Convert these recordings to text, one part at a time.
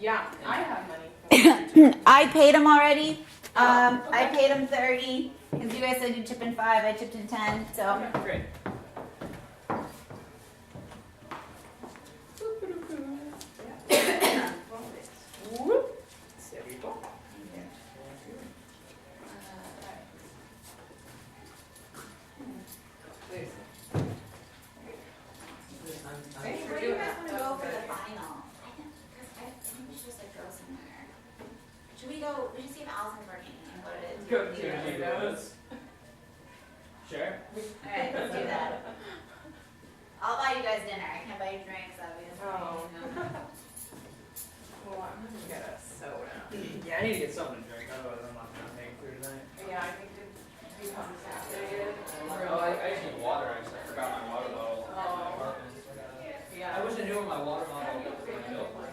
Yeah, I have money. I paid him already. I paid him 30 because you guys said you chip in 5. I chipped in 10. So Okay, great. Whoop. There we go. where do you guys want to go for the final? I think we should just like go somewhere. Should we go? We should see if Allison's working and go to. Go to Sure. All right, let's do that. I'll buy you guys dinner. I can't buy you drinks, obviously. Oh. No. Well, I'm gonna get a soda. Yeah, I need to get something to drink, otherwise I'm not gonna make it through tonight. Yeah, I think it becomes saturated. Oh, I just need water. I forgot my water bottle. Oh. In my apartment. So I Yeah. wish I knew where my water bottle was. My milk was.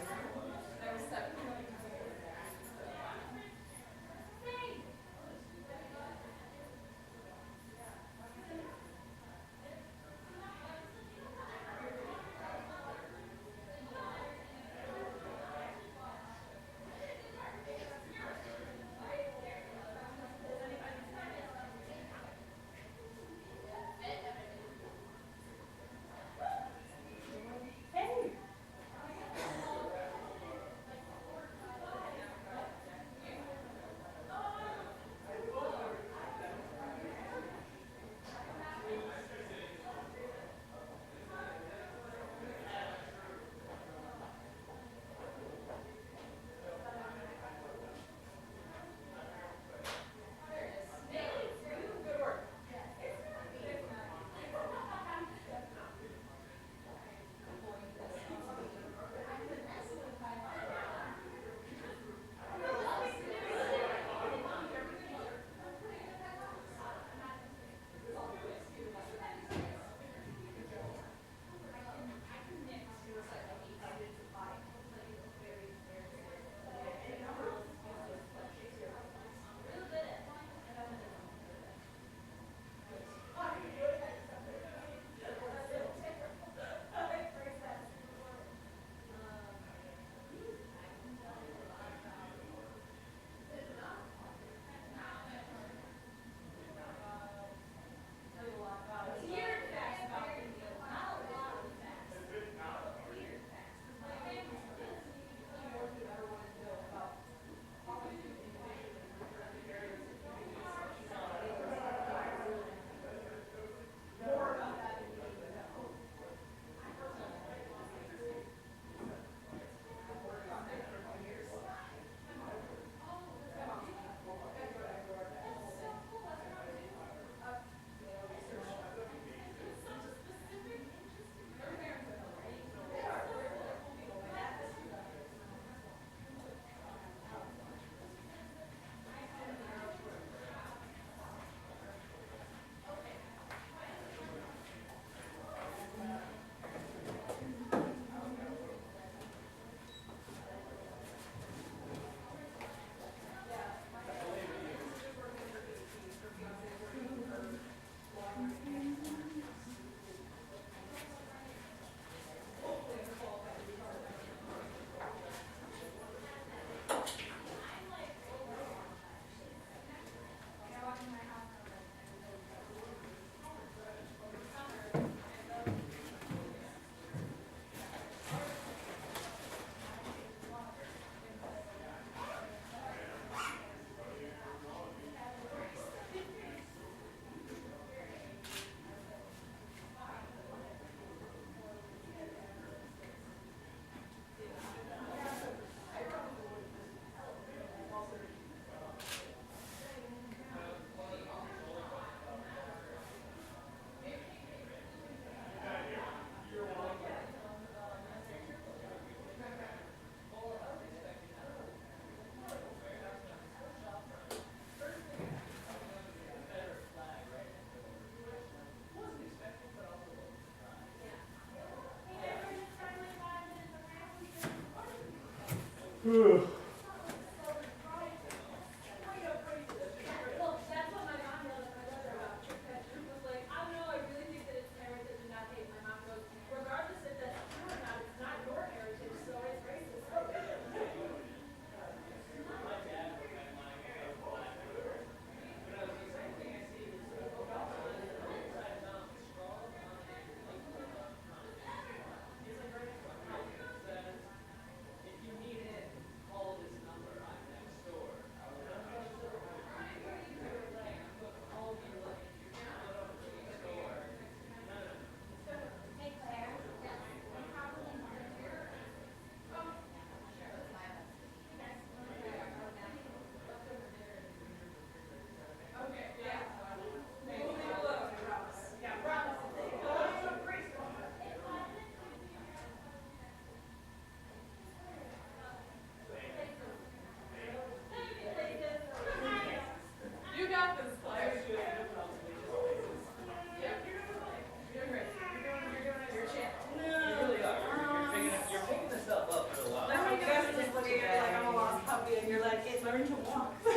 funny, you're like, I'm a lost puppy, and you're like, it learned to walk. I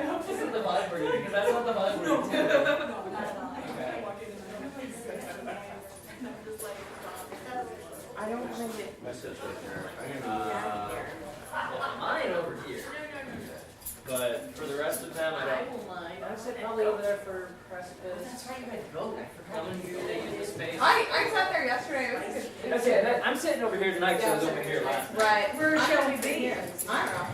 hope This is the vibe we're getting, because that's not the vibe we're getting. not at all. I walk in and I'm like, and I'm just like, I don't want to get. Mine over here. But for the rest of them, I don't mind. I sit probably over there for precipice. That's why you guys go. Coming here, they use the space. I sat there yesterday. It was good. That's it. I'm sitting over here tonight, so I was over here last. Right. Where shall we be? I don't know.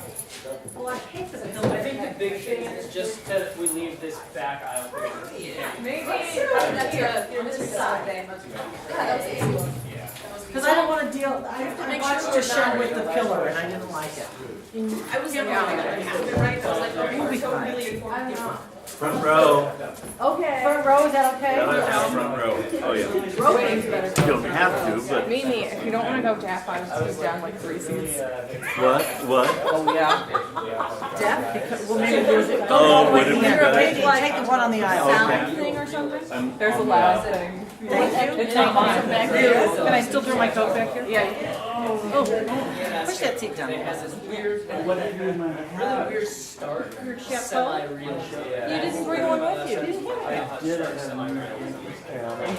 Well, I hate this. I think the big thing is just that we leave this back aisle for you. Maybe. That's a Mr. Saturday. Because I don't want to deal, I watched a show with the pillar and I didn't like it. I was never going to have it, right? I was like, okay, we're so really informed people. Front row. Okay. Front row, is that okay? Front row. Oh, yeah. You don't have to, but. Me neither. If you don't want to go deaf, I was just down like 3 seats. What? Oh, yeah. Deaf? Because, well, maybe there's a. Oh, would it be You're a better? big, like, take the one on the aisle. Sound thing or something? There's a loud thing. Thank you. It's not mine. Can I still throw my coat back here? Yeah. Oh, push that seat down. It has this weird, really weird start. Semi-real show. You didn't bring one with you.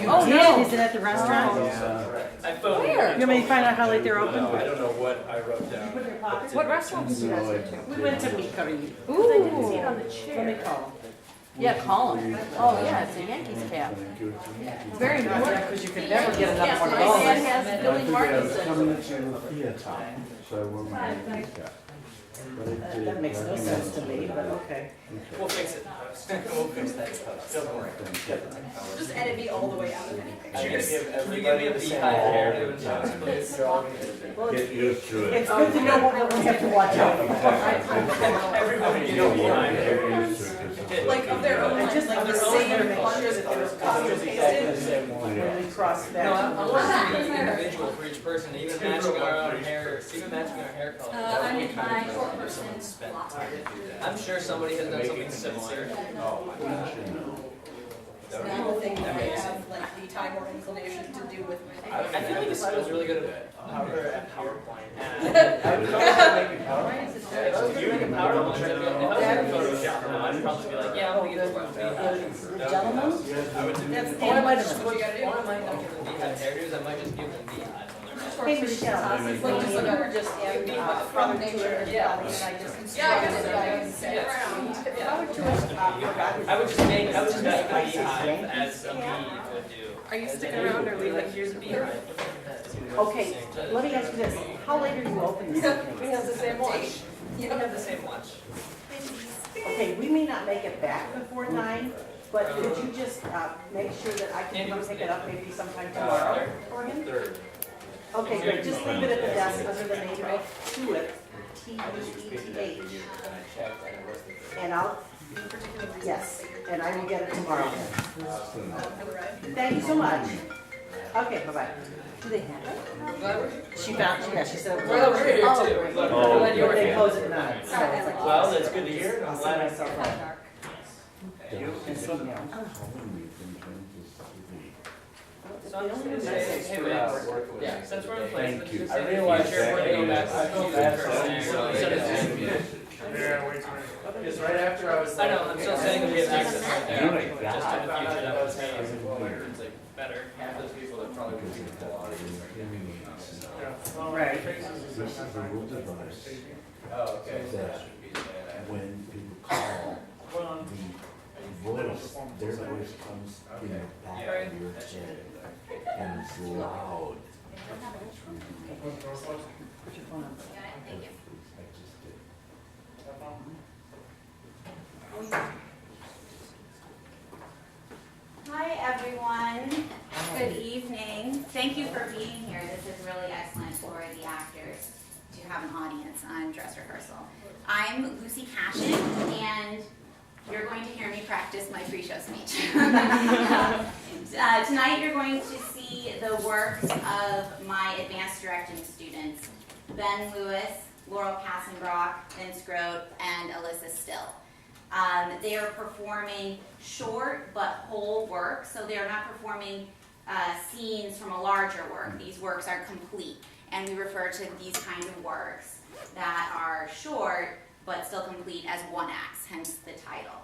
Oh, no. Is it at the restaurant? I phoned. Where? You want me to find out how late they're open? I don't know what I wrote down. What restaurant did you guys go to? We went to Mikari. Ooh. Let me call them. Yeah, call him. Oh, yeah, it's a Yankees cap. Very important. Because you could never get Yeah, enough for my those. dad has Billy Martinson. Coming into the theater, so we're moving. That makes no sense to me, but okay. We'll fix it. We'll fix that. Don't worry. Just edit me all the way out of any pictures. Can you give me a beehive hairdo and shots, please? Get used to it. It's good to know what we have to watch out for. Everybody, you know, beehive. Like of their own, And just like the of their own, same make colors sure that that they're they're copy and pasted. When we cross No, that. I want it to be individual for each person, even matching our own hair, even matching our hair color. That would be kind of cool if someone spent time to do that. I'm sure somebody has done something similar. It's not a thing that I have like the time or inclination to do with my. I feel like this was really good at PowerPoint. If I was doing PowerPoint, if I was doing Photoshop, I'd probably be like, yeah, I'm gonna get the Gentlemen? That's Or I might have Or I might not give them beehive hairdos, I might just give them beehives on their head. Hey, Michelle. like just like we're just from nature. Yeah. And I just constructed Yeah, I it guess and so. set it around. I would just make a beehive as a bee would do. Are you sticking around or leaving? Like, here's a beehive. Okay, let me ask you this. How late are you open this evening? We have the same watch. You don't have the same watch. Okay, we may not make it back before 9, but could you just make sure that I can come pick it up maybe sometime tomorrow for him? Third. Okay, good. Just leave it at the desk under the name of Teeth, T-E-E-T-H. And I'll, yes, and I will get it tomorrow. Thank you so much. Okay, bye-bye. Do they have it? She found, yeah, she said. Well, we're here too. Look, I'm glad you were They here. close at 9. so- Well, that's good to hear. I'm I'll glad send myself out. And see him. So I'm just gonna say, hey, man, yeah, since we're in place, let's just I say, realize sure, we're gonna go back to Yeah, wait, because right after I was. I know, I'm still saying that we have access right there, You're like that. just in the future, that was it's like better. Half those people that probably would be the audience. Right. This is the rule device. Oh, okay. That when people call, the voice, their voice comes in the back of your head and it's loud. Put your phone on. Thank you. I just did. Hi, everyone. Good evening. Thank you for being here. This is really excellent for the actors to have an audience on dress rehearsal. I'm Lucy Cashin, and you're going to hear me practice my pre-show speech. Tonight you're going to see the works of my advanced directing students, Ben Lewis, Laurel Kassenbrock, Vince Grote, and Alyssa Still. They are performing short but whole work, so they are not performing scenes from a larger work. These works are complete. and we refer to these kinds of works that are short but still complete as one acts, hence the title.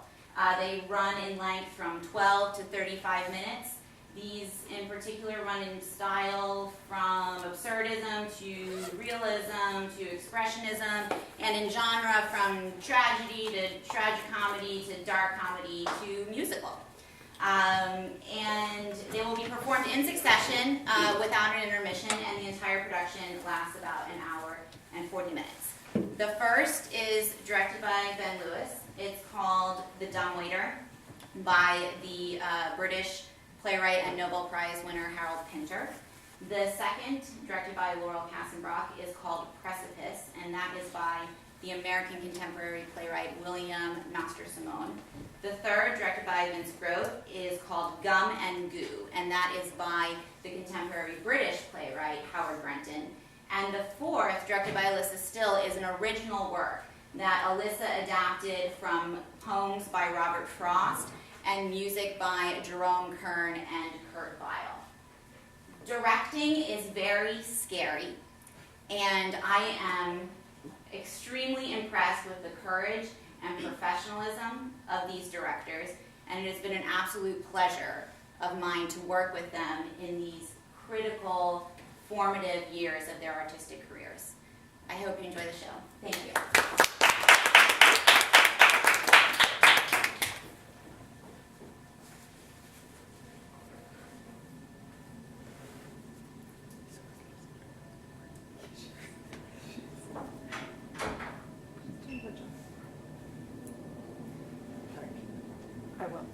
They run in length from 12 to 35 minutes. These in particular run in style from absurdism to realism to expressionism, and in genre from tragedy to tragicomedy to dark comedy to musical. And they will be performed in succession without an intermission, and the entire production lasts about an hour and 40 minutes. The first is directed by Ben Lewis. It's called The Dumbwaiter by the British playwright and Nobel Prize winner Harold Pinter. The second, directed by Laurel Kassenbrock, is called Precipice, and that is by the American contemporary playwright William Master-Simone. The third, directed by Vince Groth, is called Gum and Goo, and that is by the contemporary British playwright Howard Brenton. And the fourth, directed by Alyssa Still, is an original work that Alyssa adapted from poems by Robert Frost and music by Jerome Kern and Kurt Weill. Directing is very scary, and I am extremely impressed with the courage and professionalism of these directors, and it has been an absolute pleasure of mine to work with them in these critical, formative years of their artistic careers. I hope you enjoy the show. Thank you. I will.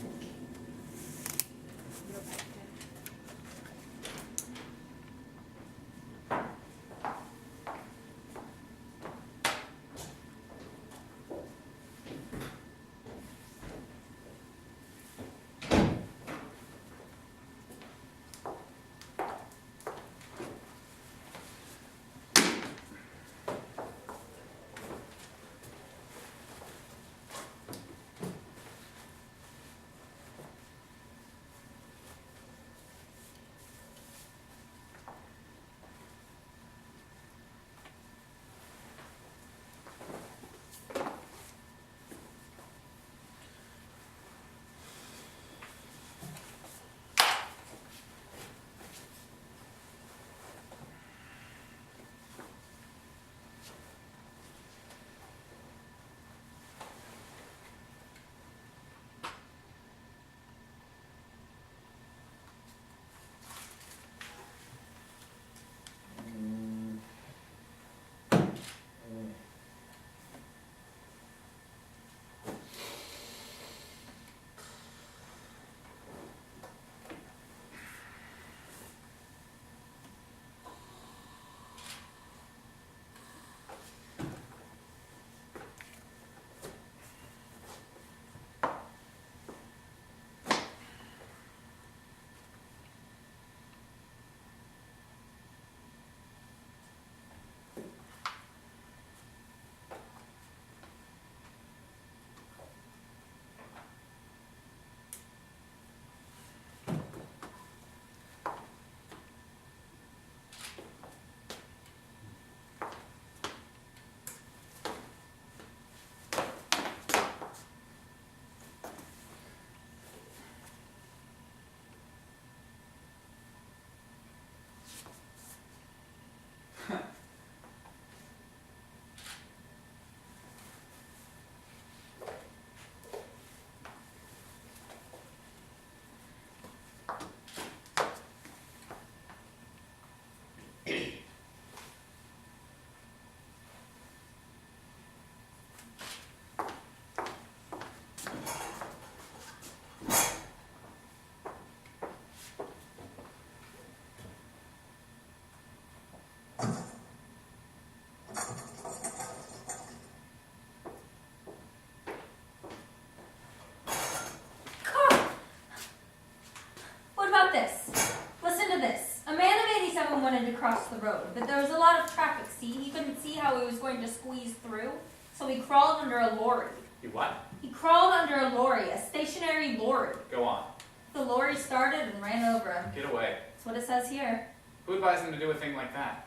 This. Listen to this. A man of 87 wanted to cross the road, but there was a lot of traffic, see? He couldn't see how he was going to squeeze through, so he crawled under a lorry. You what? He crawled under a lorry, a stationary lorry. Go on. The lorry started and ran over him. Get away. That's what it says here. Who advised him to do a thing like that?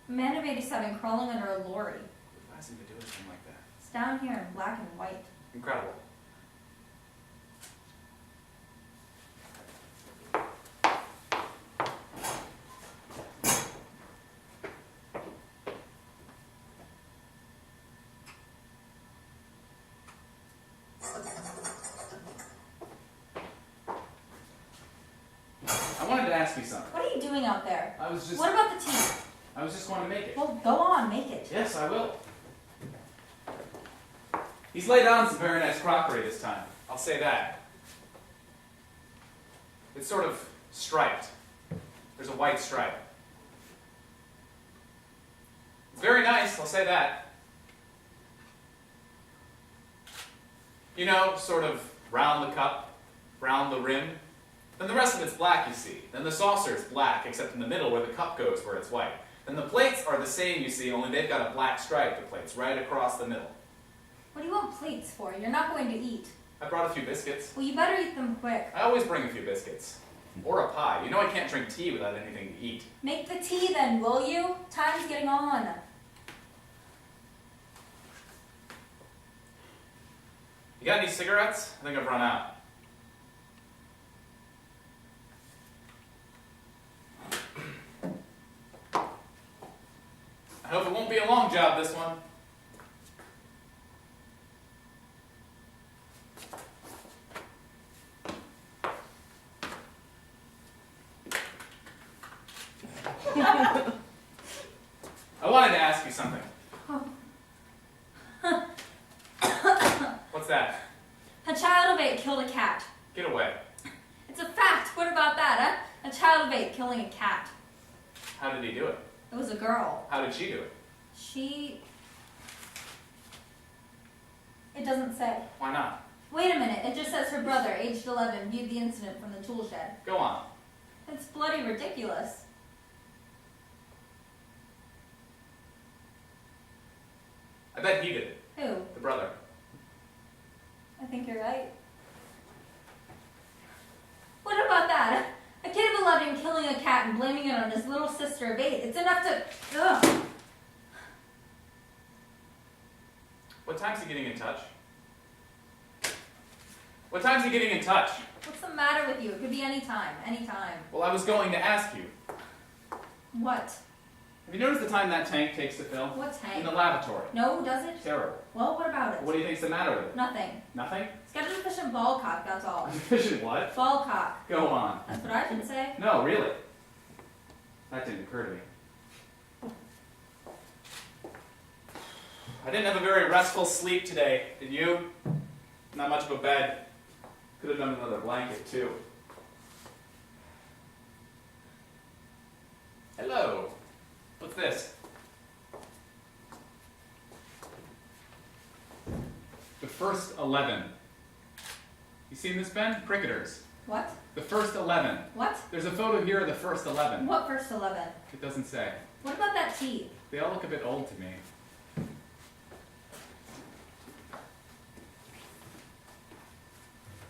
A man of 87 crawling under a lorry. Why does he do anything like that? It's down here in black and white. Incredible. I wanted to ask you something. What are you doing out there? I was just What about the tea? I was just going to make it. Well, go on, make it. Yes, I will. He's laid on some very nice crockery this time. I'll say that. It's sort of striped. There's a white stripe. It's very nice, I'll say that. You know, sort of round the cup, round the rim. Then the rest of it's black, you see. Then the saucer is black, except in the middle where the cup goes, where it's white. Then the plates are the same, you see, only they've got a black stripe, the plates, right across the middle. What do you want plates for? You're not going to eat. I brought a few biscuits. Well, you better eat them quick. I always bring a few biscuits. Or a pie. You know I can't drink tea without anything to eat. Make the tea then, will you? Time's getting on. You got any cigarettes? I think I've run out. I hope it won't be a long job, this one. I wanted to ask you something. What's that? A child of 8 killed a cat. Get away. It's a fact. What about that, huh? A child of 8 killing a cat. How did he do it? It was a girl. How did she do it? It doesn't say. Why not? Wait a minute. It just says her brother, aged 11, viewed the incident from the tool shed. Go on. It's bloody ridiculous. I bet he did it. Who? The brother. I think you're right. What about that? A kid of 11 killing a cat and blaming it on his little sister of 8. It's enough to... Ugh. What time's he getting in touch? What time's he getting in touch? What's the matter with you? It could be any time. Any time. Well, I was going to ask you. What? Have you noticed the time that tank takes to fill? What tank? In the lavatory. No, does it? Terrible. Well, what about it? What do you think's the matter with it? Nothing. Nothing? It's got an efficient ball cock, that's all. Efficient what? Ball cock. Go on. That's what I should say. No, really. That didn't occur to me. I didn't have a very restful sleep today. Did you? Not much of a bed. Could have done another blanket, too. Hello. What's this? The first 11. You seen this, Ben? Cricketers. What? The first 11. What? There's a photo here of the first 11. What first 11? It doesn't say. What about that tea? They all look a bit old to me.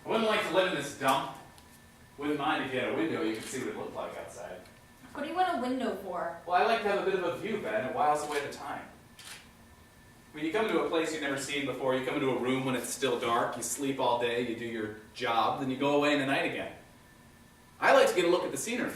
I wouldn't like to live in this dump. Wouldn't mind if you had a window, you could see what it looked like outside. What do you want a window for? Well, I like to have a bit of a view, Ben. It whiles away the time. When you come to a place you've never seen before, you come into a room when it's still dark, you sleep all day, you do your job, then you go away in the night again. I like to get a look at the scenery.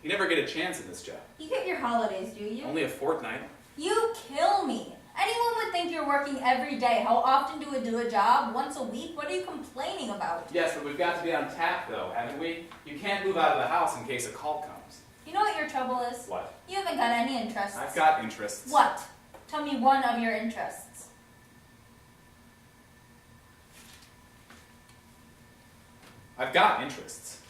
You never get a chance in this job. You get your holidays, do you? Only a fortnight. You kill me. Anyone would think you're working every day. How often do we do a job? Once a week? What are you complaining about? Yes, but we've got to be on tap, though, haven't we? You can't move out of the house in case a call comes. You know what your trouble is? What? You haven't got any interests. I've got interests. What? Tell me one of your interests. I've got interests.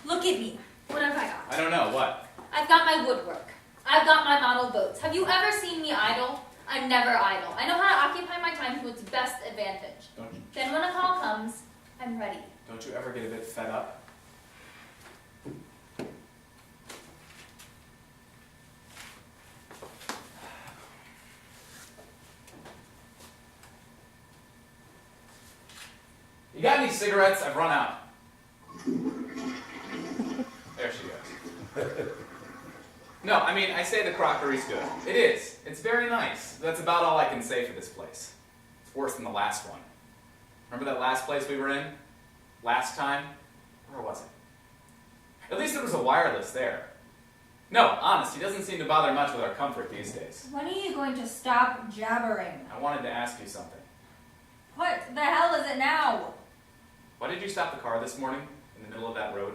Look at me. What have I got? I don't know, what? I've got my woodwork. I've got my model boats. Have you ever seen me idle? I'm never idle. I know how to occupy my time to its best advantage. Don't you, Then when a call comes, I'm ready. don't you ever get a bit fed up? You got any cigarettes? I've run out. There she goes. No, I mean, I say the crockery's good. It is. It's very nice. That's about all I can say for this place. It's worse than the last one. Remember that last place we were in? Last time? Where was it? At least there was a wireless there. No, honest, he doesn't seem to bother much with our comfort these days. When are you going to stop jabbering? I wanted to ask you something. What the hell is it now? Why did you stop the car this morning in the middle of that road?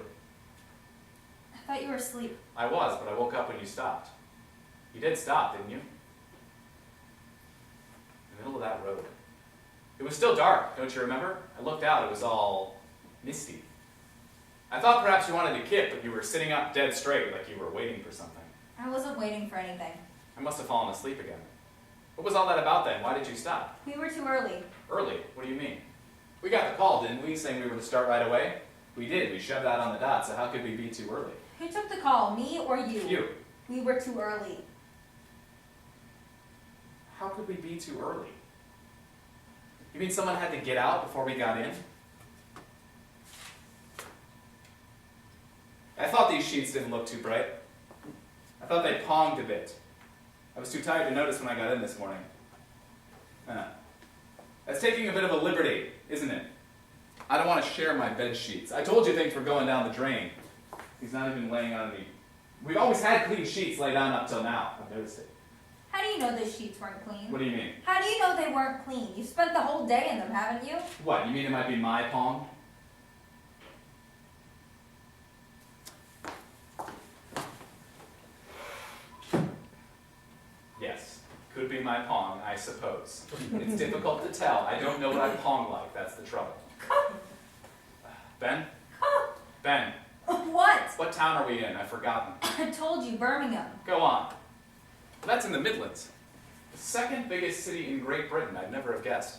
I thought you were asleep. I was, but I woke up when you stopped. You did stop, didn't you? In the middle of that road. It was still dark, don't you remember? I looked out, it was all misty. I thought perhaps you wanted to kip, but you were sitting up dead straight like you were waiting for something. I wasn't waiting for anything. I must have fallen asleep again. What was all that about then? Why did you stop? We were too early. Early? What do you mean? We got the call, didn't we, saying we were to start right away? We did. We shoved out on the dot, so how could we be too early? Who took the call, me or you? You. We were too early. How could we be too early? You mean someone had to get out before we got in? I thought these sheets didn't look too bright. I thought they ponged a bit. I was too tired to notice when I got in this morning. That's taking a bit of a liberty, isn't it? I don't want to share my bed sheets. I told you things were going down the drain. He's not even laying on me. We've always had clean sheets laid on up till now. I've noticed it. How do you know those sheets weren't clean? What do you mean? How do you know they weren't clean? You spent the whole day in them, haven't you? What, you mean it might be my pong? Yes, could be my pong, I suppose. It's difficult to tell. I don't know what I pong like, that's the trouble. Ben? Ben, What? what town are we in? I've forgotten. I told you, Birmingham. Go on. Well, that's in the Midlands. The second biggest city in Great Britain. I'd never have guessed.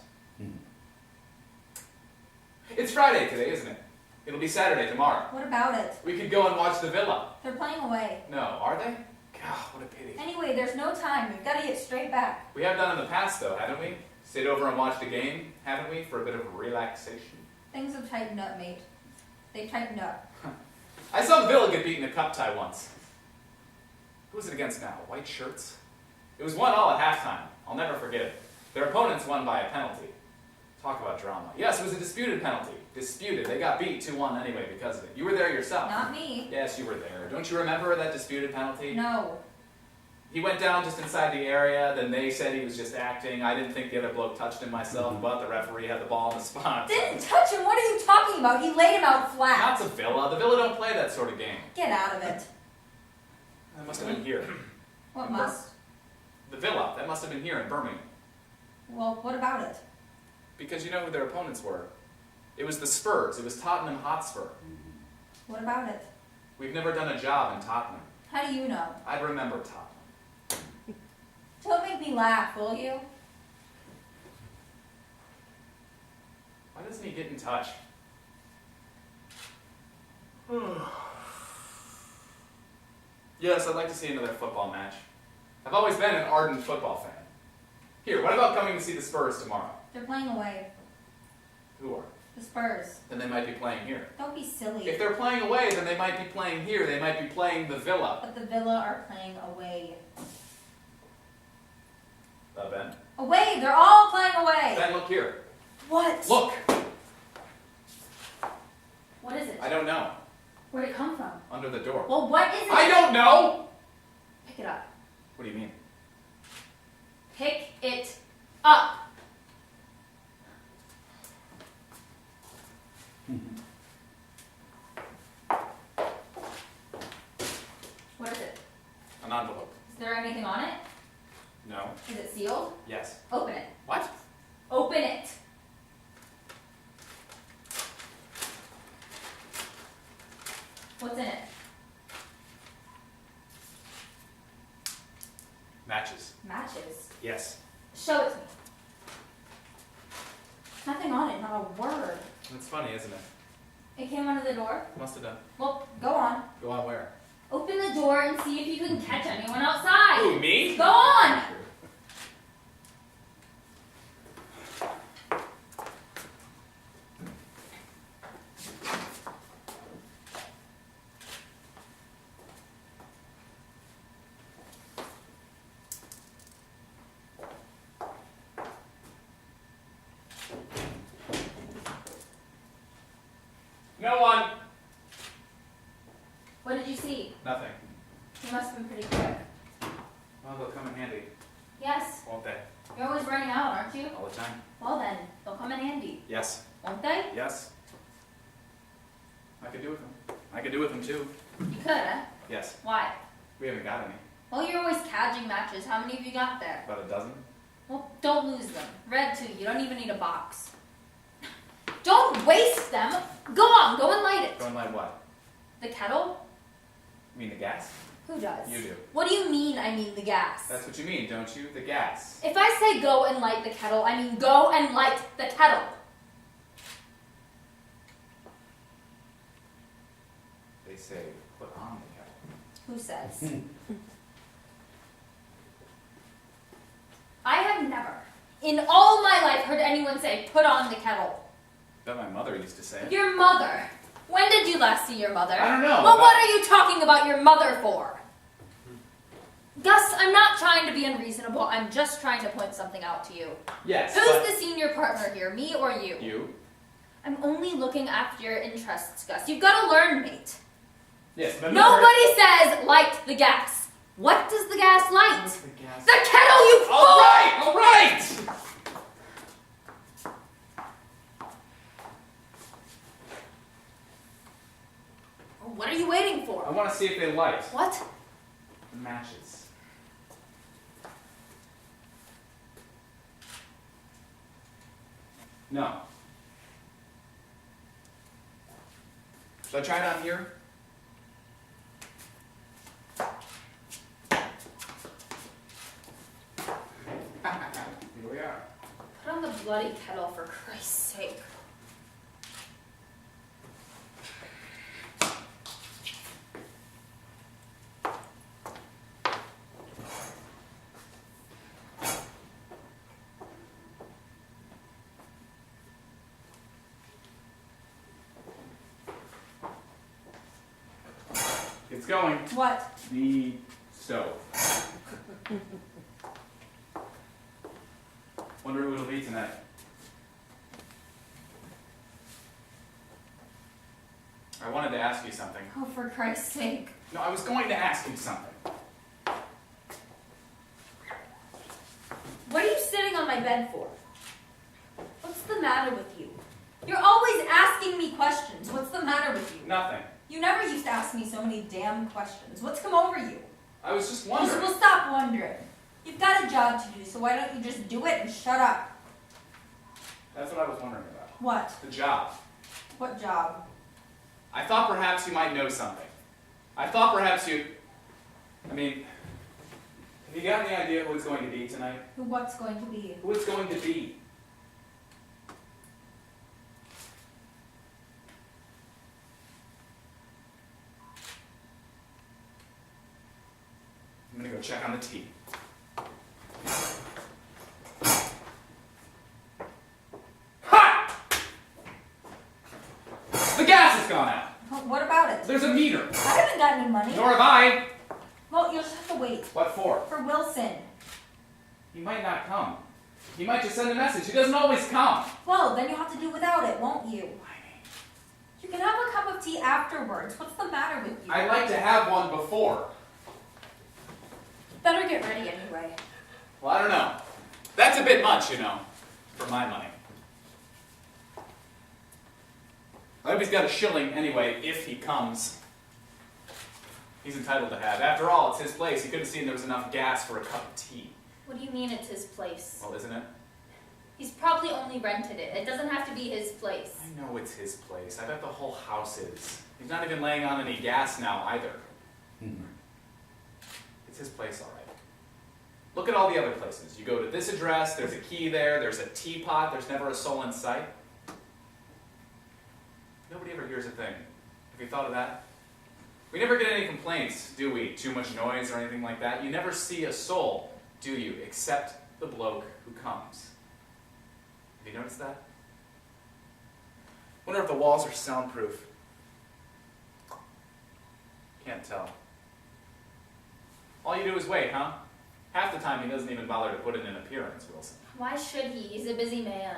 It's Friday today, isn't it? It'll be Saturday tomorrow. What about it? We could go and watch the Villa. They're playing away. No, are they? God, what a pity. Anyway, there's no time. We've got to get straight back. We have done in the past, though, haven't we? Stayed over and watched a game, haven't we, for a bit of relaxation? Things have tightened up, mate. They've tightened up. I saw the Villa get beaten a cup tie once. Who was it against now? White shirts? It was 1-1 at halftime. I'll never forget it. Their opponents won by a penalty. Talk about drama. Yes, it was a disputed penalty. Disputed. They got beat 2-1 anyway because of it. You were there yourself. Not me. Yes, you were there. Don't you remember that disputed penalty? No. He went down just inside the area, then they said he was just acting. I didn't think the other bloke touched him myself, but the referee had the ball on the spot. Didn't touch him. What are you talking about? He laid him out flat. Not the Villa. The Villa don't play that sort of game. Get out of it. That must have been here. What must? The Villa. That must have been here in Birmingham. Well, what about it? Because you know who their opponents were. It was the Spurs. It was Tottenham Hotspur. What about it? We've never done a job in Tottenham. How do you know? I'd remember Tottenham. Don't make me laugh, will you? Why doesn't he get in touch? Yes, I'd like to see another football match. I've always been an ardent football fan. Here, what about coming to see the Spurs tomorrow? They're playing away. Who are? The Spurs. Then they might be playing here. Don't be silly. If they're playing away, then they might be playing here. They might be playing the Villa. But the Villa are playing away. Ben? Away! They're all playing away! Ben, look here. What? Look! What is it? I don't know. Where'd it come from? Under the door. Well, what is it? I don't know! Pick it up. What do you mean? Pick it up. What is it? An envelope. Is there anything on it? No. Is it sealed? Yes. Open it. What? Open it. What's in it? Matches. Matches. Yes. Show it to me. Nothing on it, not a word. That's funny, isn't it? It came under the door. Must have done. Well, go on. Go on where? Open the door and see if you can catch anyone outside. Who, me? Go on! No one. What did you see? Nothing. You must have been pretty quick. Well, they'll come in handy, Yes. won't they? You're always running out, aren't you? All the time. Well then, they'll come in handy, Yes. won't they? Yes. I could do with them. I could do with them too. You could, huh? Yes. Why? We haven't got any. Well, you're always cadging matches. How many have you got there? About a dozen. Well, don't lose them. Red too. You don't even need a box. Don't waste them. Go on, go and light it. Going like what? The kettle? You mean the gas? Who does? You do. What do you mean I mean the gas? That's what you mean, don't you? The gas. If I say go and light the kettle, I mean go and light the kettle. They say put on the kettle. Who says? I have never, in all my life, heard anyone say put on the kettle. That my mother used to say. Your mother. When did you last see your mother? I don't know. Well, what are you talking about your mother for? Gus, I'm not trying to be unreasonable. I'm just trying to point something out to you. Yes. Who's the senior partner here, me or you? You? I'm only looking after your interests, Gus. You've got to learn, mate. Yes, but Nobody says light the gas. What does the gas light? What's the gas? The kettle, you fool! All right, all right. What are you waiting for? I want to see if they light. What? The matches. No. Should I try it on here? Here we are. Put on the bloody kettle, for Christ's sake. It's going. What? The stove. Wonder who it'll be tonight. I wanted to ask you something. Oh, for Christ's sake. No, I was going to ask you something. What are you sitting on my bed for? What's the matter with you? You're always asking me questions. What's the matter with you? Nothing. You never used to ask me so many damn questions. What's come over you? I was just wondering. Well, stop wondering. You've got a job to do, so why don't you just do it and shut up? That's what I was wondering about. What? The job. What job? I thought perhaps you might know something. I thought perhaps you... I mean, have you got any idea who it's going to be tonight? Who what's going to be? Who it's going to be? I'm gonna go check on the tea. Ha! The gas has gone out. What about it? There's a meter. I haven't got any money. Nor have I. Well, you'll just have to wait. What for? For Wilson. He might not come. He might just send a message. He doesn't always come. Well, then you'll have to do without it, won't you? You can have a cup of tea afterwards. What's the matter with you? I'd like to have one before. Better get ready anyway. Well, I don't know. That's a bit much, you know, for my money. I hope he's got a shilling anyway, if he comes. He's entitled to have. After all, it's his place. He could have seen there was enough gas for a cup of tea. What do you mean it's his place? Well, isn't it? He's probably only rented it. It doesn't have to be his place. I know it's his place. I bet the whole house is. He's not even laying on any gas now, either. It's his place, all right. Look at all the other places. You go to this address, there's a key there, there's a teapot, there's never a soul in sight. Nobody ever hears a thing. Have you thought of that? We never get any complaints, do we? Too much noise or anything like that. You never see a soul, do you? Except the bloke who comes. Have you noticed that? Wonder if the walls are soundproof. Can't tell. All you do is wait, huh? Half the time he doesn't even bother to put in an appearance, Wilson. Why should he? He's a busy man.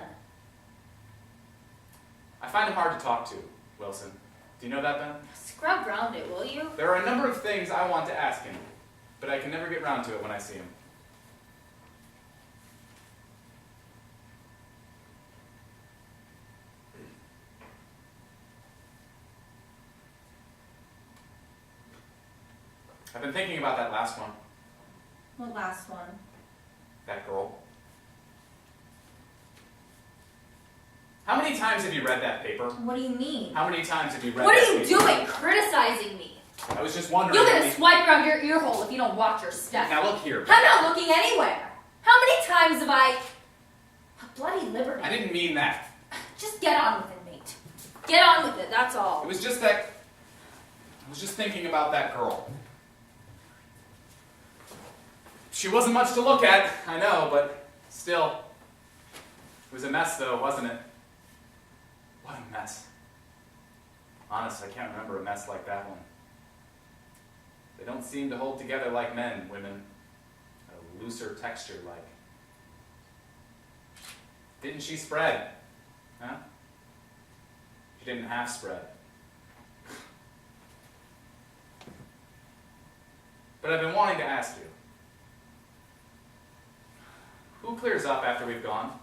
I find him hard to talk to. Wilson. Do you know that, Ben? Scrub round it, will you? There are a number of things I want to ask him, but I can never get round to it when I see him. I've been thinking about that last one, What last one? that girl. How many times have you read that paper? What do you mean? How many times have you read What that are you paper? doing? Criticizing me. I was just wondering. You're how gonna many- swipe around your ear hole if you don't watch your step. Now look here. I'm not looking anywhere. How many times have I... Bloody liberty. I didn't mean that. Just get on with it, mate. Get on with it, that's all. It was just that. I was just thinking about that girl. She wasn't much to look at, I know, but still. It was a mess, though, wasn't it? What a mess. Honest, I can't remember a mess like that one. They don't seem to hold together like men, women. A looser texture like. Didn't she spread? Huh? She didn't half spread. But I've been wanting to ask you. Who clears up after we've gone?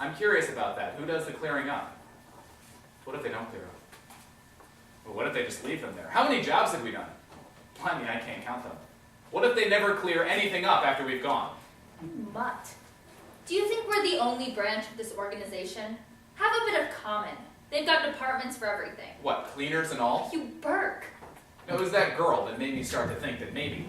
I'm curious about that. Who does the clearing up? What if they don't clear up? Well, what if they just leave them there? How many jobs have we done? Blimey, I can't count them. What if they never clear anything up after we've gone? Mutt. Do you think we're the only branch of this organization? Have a bit of common. They've got departments for everything. What, cleaners and all? You Burke. No, it was that girl that made me start to think that maybe.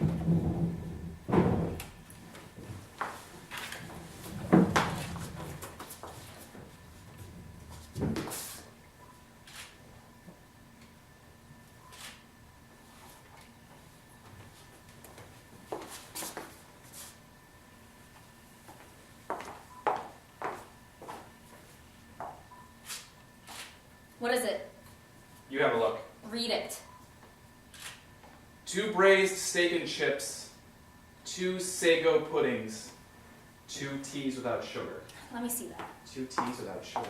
What is it? You have a look. Read it. 2 braised steak and chips, 2 sago puddings, 2 teas without sugar. Let me see that. 2 teas without sugar.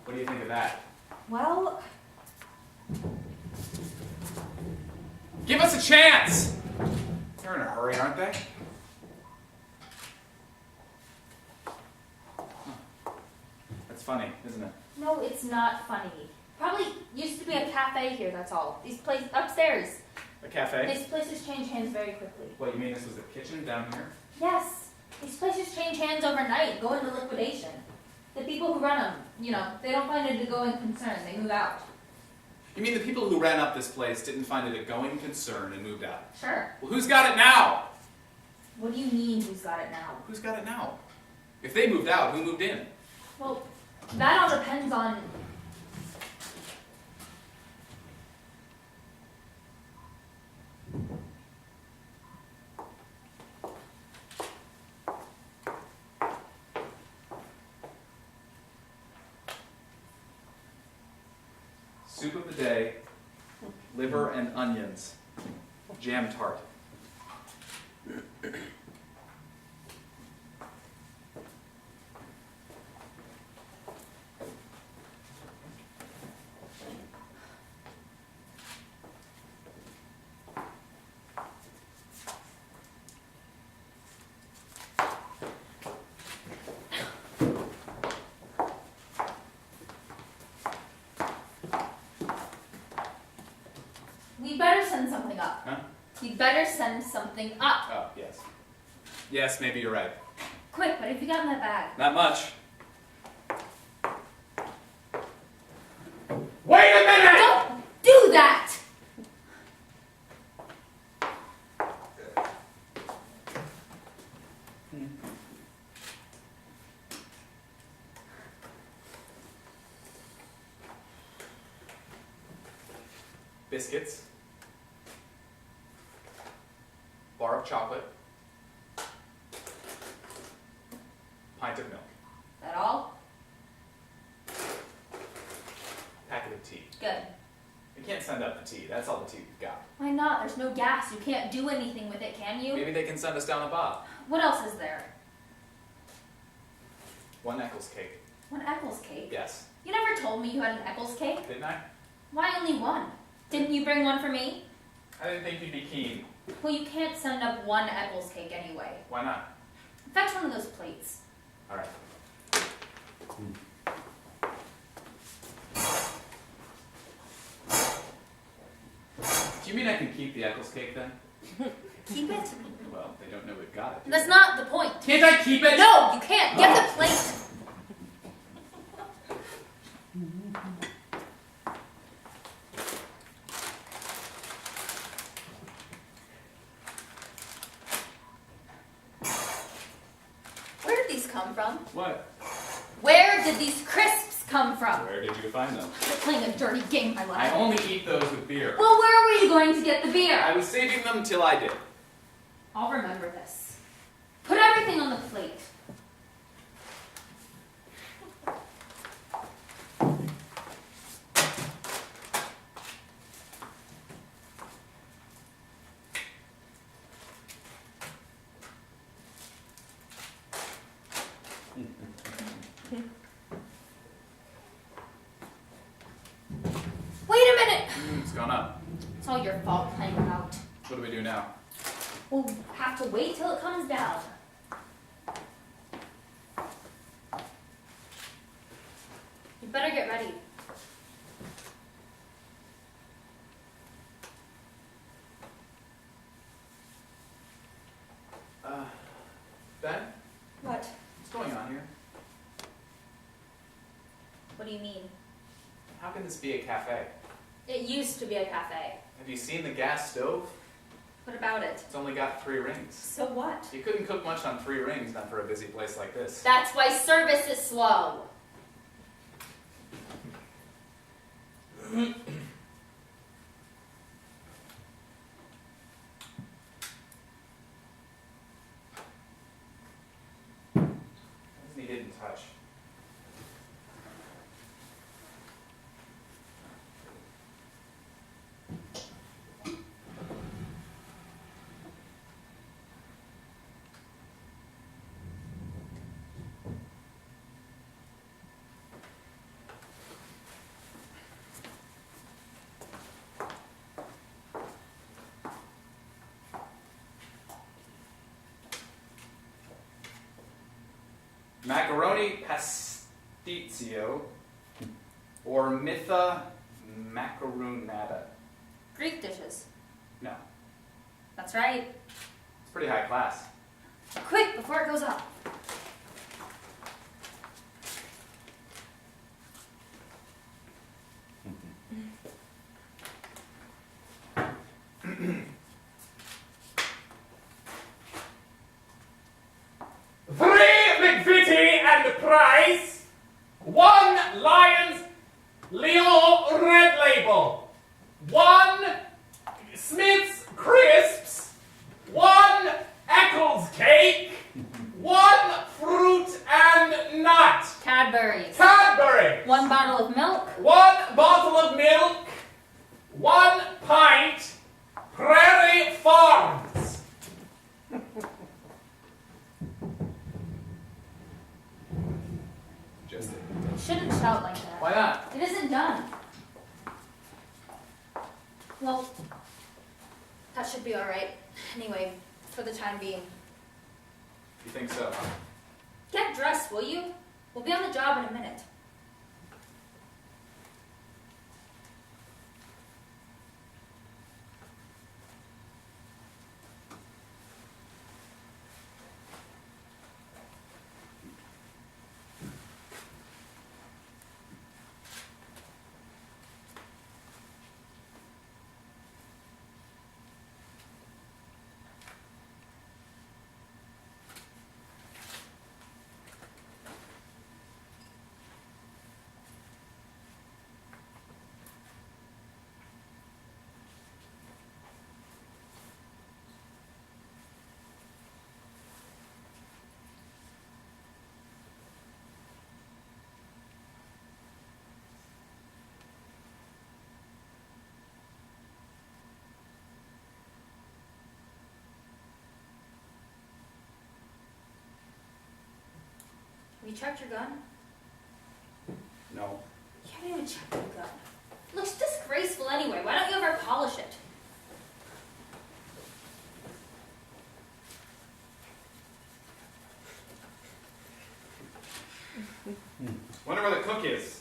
What do you think of that? Well, Give us a chance! They're in a hurry, aren't they? That's funny, isn't it? no, it's not funny. Probably used to be a cafe here, that's all. These places upstairs. A cafe? These places change hands very quickly. What, you mean this was the kitchen down here? Yes. These places change hands overnight, go into liquidation. The people who run them, they don't find it a going concern. They move out. You mean the people who ran up this place didn't find it a going concern and moved out? Sure. Well, who's got it now? What do you mean, who's got it now? Who's got it now? If they moved out, who moved in? Well, that all depends on... Soup of the day, liver and onions, jam tart. We'd better send something up. Huh? You'd better send something up. Oh, yes. Yes, maybe you're right. Quick, what have you got in that bag? Not much. Wait a minute! Don't do that! Biscuits. Bar of chocolate. Pint of milk. That all? Packet of tea. Good. You can't send up the tea. That's all the tea we've got. Why not? There's no gas. You can't do anything with it, can you? Maybe they can send us down a bob. What else is there? 1 Eccles cake. One Eccles cake? Yes. You never told me you had an Eccles cake. Didn't I? Why only one? Didn't you bring one for me? I didn't think you'd be keen. Well, you can't send up one Eccles cake anyway. Why not? Fetch one of those plates. All right. Do you mean I can keep the Eccles cake then? Keep it? Well, they don't know we've got it. That's not the point. Can't I keep it? No, you can't. Get the plate. Where did these come from? What? Where did these crisps come from? Where did you find them? You're playing a dirty game, my I love. only eat those with beer. Well, where were you going to get the beer? I was saving them till I did. I'll remember this. Put everything on the plate. Wait a minute! It's gone up. It's all your fault playing them out. What do we do now? We'll have to wait till it comes down. You better get ready. Ben? What? What's going on here? What do you mean? How can this be a cafe? It used to be a cafe. Have you seen the gas stove? What about it? It's only got 3 rings. So what? You couldn't cook much on 3 rings, not for a busy place like this. That's why service is slow. He didn't touch. Macaroni pasticcio or mitha macaronata. Greek dishes. No, That's right. it's pretty high class. Quick, before it goes up. McVitie and the price. 1 Lions Lyon Red Label. 1 Smith's Crisps. 1 Eccles Cake. 1 Fruit and Nut. Cadbury's. Cadbury. 1 bottle of milk. 1 bottle of milk. 1 pint. Prairie Farms. Just it. You shouldn't shout like that. Why not? It isn't done. Well, that should be alright. Anyway, for the time being. You think so? Get dressed, will you? We'll be on the job in a minute. Have you checked your gun? No. You haven't even checked the gun. Looks disgraceful anyway. Why don't you ever polish it? Wonder where the cook is.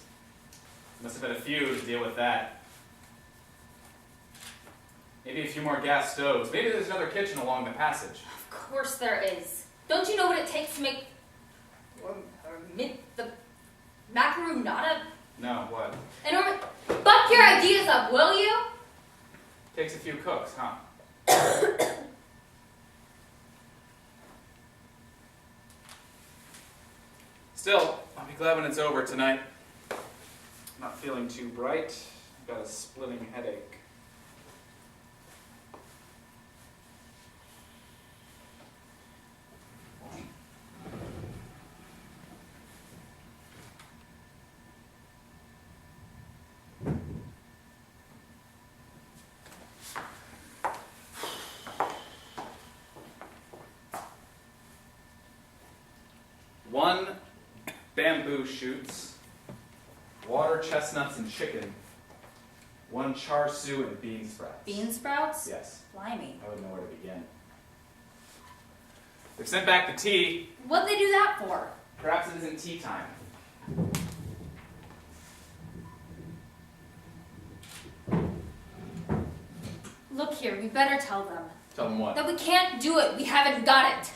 Must have been a few to deal with that. Maybe a few more gas stoves. Maybe there's another kitchen along the passage. Of course there is. Don't you know what it takes to make the macaronata? No, what? Buck your ideas up, will you? Takes a few cooks, huh? Still, I'll be glad when it's over tonight. I'm not feeling too bright. I've got a splitting headache. One bamboo shoots, water, chestnuts, and chicken. One char siu and bean sprouts. Bean sprouts? Yes. Blimey. I wouldn't know where to begin. They've sent back the tea. What'd they do that for? Perhaps it isn't tea time. Look here, we better tell them. Tell them what? That we can't do it. We haven't got it.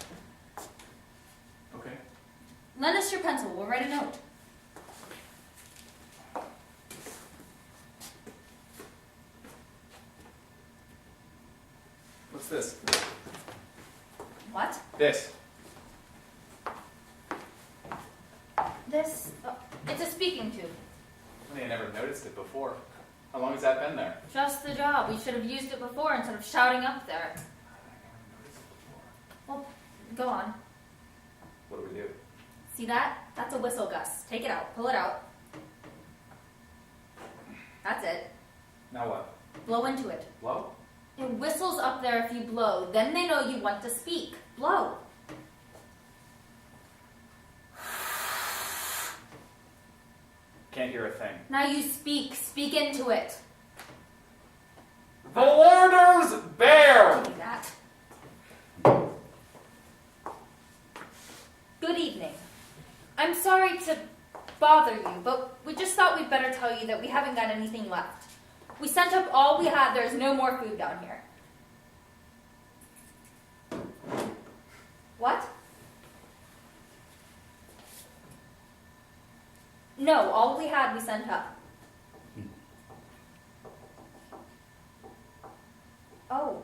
Okay. Lend us your pencil. We'll write a note. What's this? What? This. This? Oh, it's a speaking tube. I never noticed it before. How long has that been there? Just the job. We should have used it before instead of shouting up there. I never noticed it Well, go on. before. What do we do? See that? That's a whistle, Gus. Take it out. Pull it out. That's it. Now what? Blow into it. Blow? It whistles up there if you blow. Then they know you want to speak. Blow. Can't hear a thing. Now you speak. Speak into it. The Warder's Bear! Give me that. Good evening. I'm sorry to bother you, but we just thought we'd better tell you that we haven't got anything left. We sent up all we had. There's no more food down here. What? No, all we had we sent up. Oh.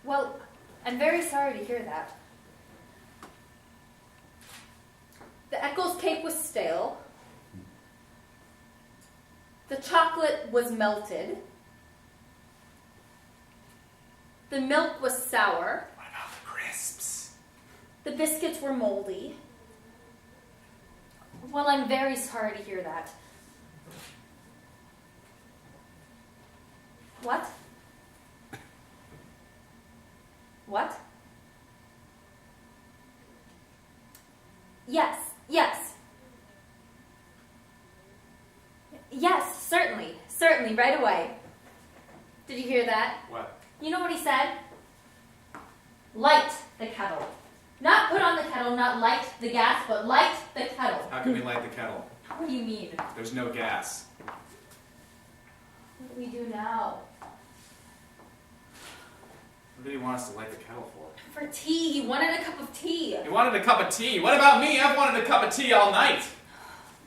Well, I'm very sorry to hear that. The Eccles cake was stale. The chocolate was melted. The milk was sour. What about the crisps? The biscuits were moldy. Well, I'm very sorry to hear that. What? What? Yes, yes. Yes, certainly, right away. Did you hear that? What? You know what he said? Light the kettle. Not put on the kettle, not light the gas, but light the kettle. How can we light the kettle? What do you mean? There's no gas. What do we do now? What did he want us to light the kettle for? For tea. He wanted a cup of tea. He wanted a cup of tea. What about me? I've wanted a cup of tea all night.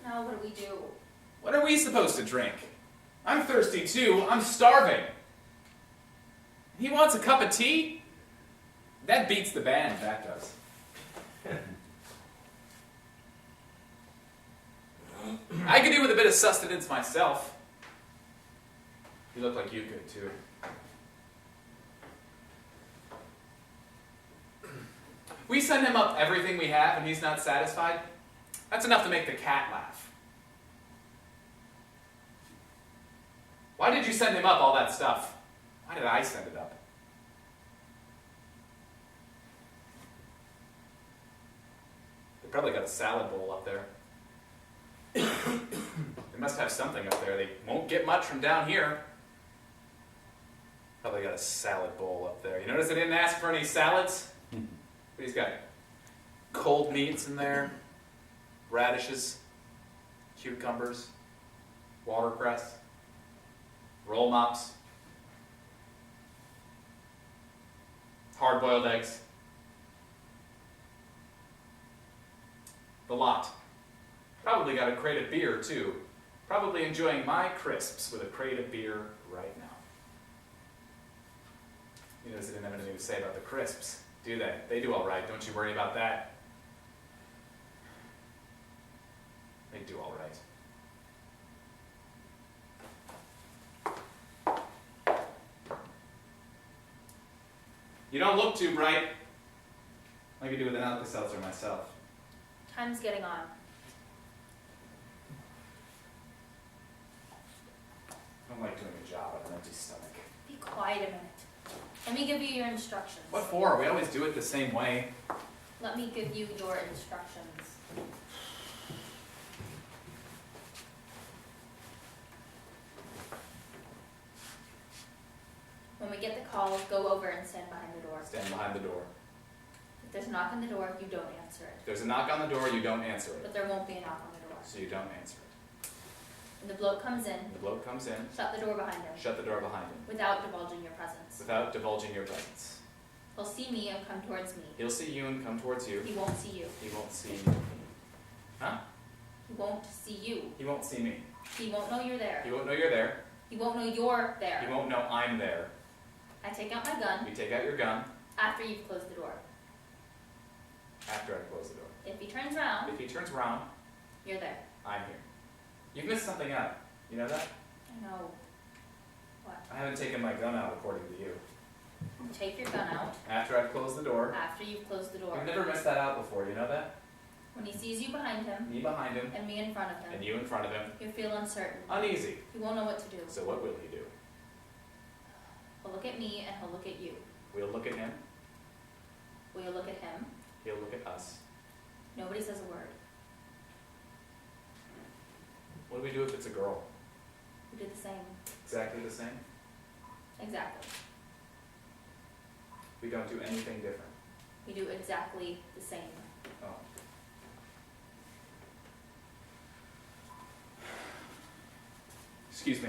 Now what do we do? What are we supposed to drink? I'm thirsty too. I'm starving. He wants a cup of tea? That beats the band, that does. I could do with a bit of sustenance myself. You look like you could too. We send him up everything we have and he's not satisfied. That's enough to make the cat laugh. Why did you send him up all that stuff? Why did I send it up? They probably got a salad bowl up there. They must have something up there. They won't get much from down here. Probably got a salad bowl up there. You notice I didn't ask for any salads? But he's got cold meats in there, radishes, cucumbers, watercress, roll mops, hard-boiled eggs. The lot. Probably got a crate of beer, too. Probably enjoying my crisps with a crate of beer right now. You notice they didn't have anything to say about the crisps, do they? They do all right. Don't you worry about that. They do all right. You don't look too bright. I could do with an Alka-Seltzer myself. Time's getting on. I don't like doing a job on an empty stomach. Be quiet a minute. Let me give you your instructions. What for? We always do it the same way. Let me give you your instructions. When we get the call, go over and stand behind the door. Stand behind the door. If there's a knock on the door, you don't answer it. If there's a knock on the door, you don't answer it. But there won't be a knock on the door. So you don't answer it. When the bloke comes in, The bloke comes in, shut the door behind him shut the door behind him, without divulging your presence. without divulging your presence. He'll see me and come towards me. He'll see you and come towards you. He won't see you. He won't see me. Huh? He won't see you. He won't see me. He won't know you're there. He won't know you're there. He won't know you're He there. won't know I'm there. I take out my gun You take out your gun after you've closed the door. after I close the door. If he turns around, If he turns around, you're there. I'm here. You've missed something out. You know that? I know. What? I haven't taken my gun out according to you. Take your gun out After I've closed the door. after you've closed the door. You've never missed that out before, you know that? When he sees you behind him Me behind him, and me in front of and him, you in front of him. you'll feel uncertain. Uneasy. He won't know what to do. So what will he do? He'll look at me and he'll look at you. We'll look at him. We'll look at him. He'll look at us. Nobody says a word. What do we do if it's a girl? We do the same. Exactly the same? Exactly. We don't do anything different. We do exactly the same. Oh. Excuse me.